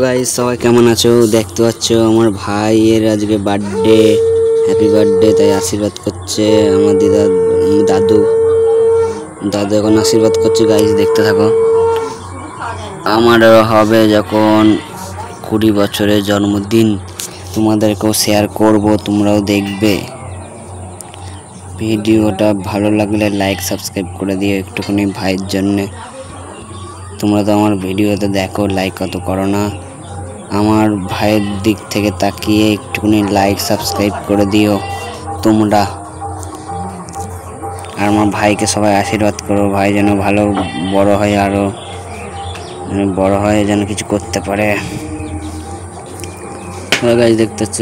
Guys, সবাই কেমন আছো? দেখতে পাচ্ছ আমার ভাইয়ের আজকে বার্থডে। Happy birthday. তাই আশীর্বাদ করছে আমার দাদু এখন আশীর্বাদ করছে। গাইস দেখতে থাকো। আমারও হবে যখন 20 বছরের জন্মদিন, তোমাদেরকেও শেয়ার করব, তোমরাও দেখবে। ভিডিওটা ভালো লাগলে লাইক সাবস্ক্রাইব করে দিও একটুখানি ভাইয়ের জন্যে। তোমরা তো আমার ভিডিওতে দেখো, লাইক কত করো না। আমার ভাইয়ের দিক থেকে তাকিয়ে একটুখানি লাইক সাবস্ক্রাইব করে দিও তোমরা। আর আমার ভাইকে সবাই আশীর্বাদ করো, ভাই যেন ভালো বড় হয়, আরও বড় হয়, যেন কিছু করতে পারে। গাইস দেখতে পাচ্ছ,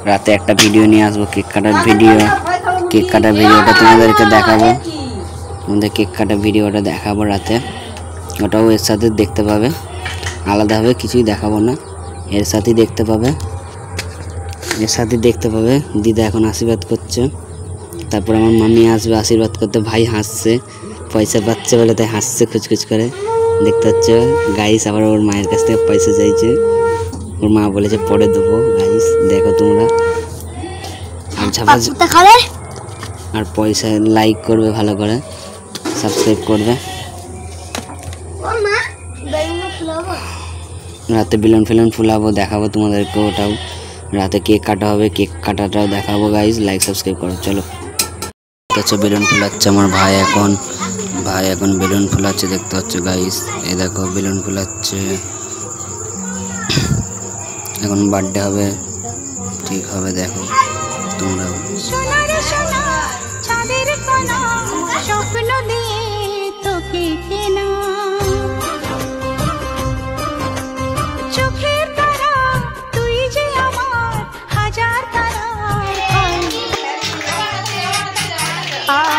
রাতে একটা ভিডিও নিয়ে আসবো, কেক কাটার ভিডিওটা তোমাদেরকে দেখাবো। আমাদের কেক কাটার ভিডিওটা দেখাবো রাতে, ওটাও এর সাথে দেখতে পাবে। আলাদাভাবে কিছুই দেখাবো না, এর সাথেই দেখতে পাবে। দিদা এখন আশীর্বাদ করছে, তারপর আমার মামি আসবে আশীর্বাদ করতে। ভাই হাসছে, পয়সা পাচ্ছে বলে তাই হাসছে খুচখুচ করে। দেখতে পাচ্ছ গাইস, আবার ওর মায়ের কাছ থেকে পয়সা চাইছে। ওর মা বলেছে পরে দেবো। গাইস দেখো তোমরা, আর পয়সা লাইক করবে, ভালো করে সাবস্ক্রাইব করবে। রাতে বেলুন ফুলাবো, দেখাবো তোমাদেরকে। ওটাও রাতে কেক কাটা হবে, কেক কাটাটাও দেখাবো। গাইস লাইক সাবস্ক্রাইব করো। চলো, দেখছো বেলুন ফুলাচ্ছে আমার ভাই এখন বেলুন ফুলাচ্ছে, দেখতে পাচ্ছ গাইস। এই দেখো বেলুন ফুলাচ্ছে, এখন বার্থডে হবে, ঠিক হবে, দেখো তোমরা।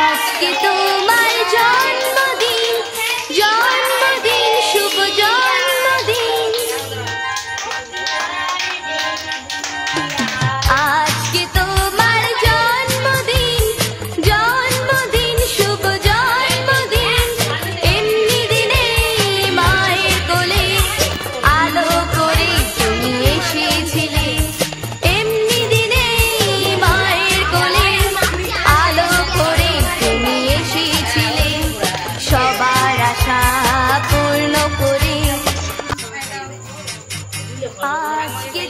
আজকে তোমার জন্মদিন, শুভ জন্মদিন। আজকে তোমার জন্মদিন, শুভ জন্মদিন। এমনি দিনে মায়ের কোলে আলো করে তুমি এসেছিলে। এমনি দিনে মায়ের কোলে আলো করে তুমি এসেছিলে, সবার আশা পূর্ণ করে। আজকে